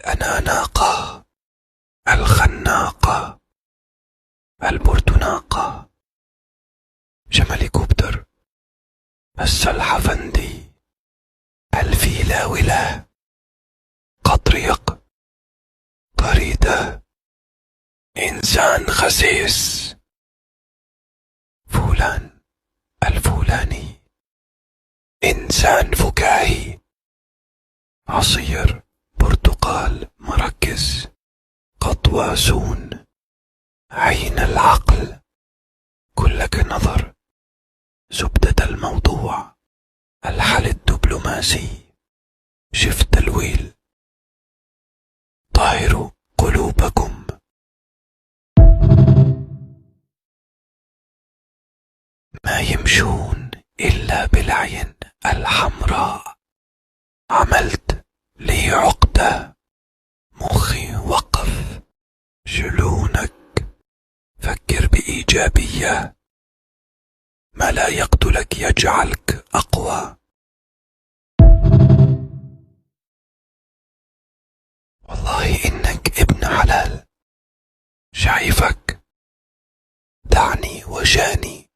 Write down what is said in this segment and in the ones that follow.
الأناناقة، الخناقة، البرتناقة، جماليكوبتر، السلحفندي، الفيلاولة، قطريق، قريدة، إنسان خسيس، فولان، الفولاني، إنسان فكاهي، عصير، برتقال، مركز، قطواسون، عين العقل، كلك نظر، زبدة الموضوع، الحل الدبلوماسي، شفت الويل. طهروا قلوبكم. ما يمشون إلا بالعين الحمراء. عملت لي عقدة، مخي وقف. جنونك، فكر بإيجابية. ما لا يقتلك يجعلك أقوى. والله إنك ابن حلال، شايفك دعني وجاني.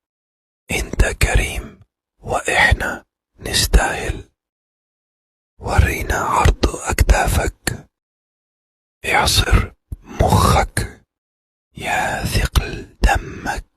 انت كريم وإحنا نستاهل. ورينا عرض أكتافك، اعصر مخك يا ثقل دمك.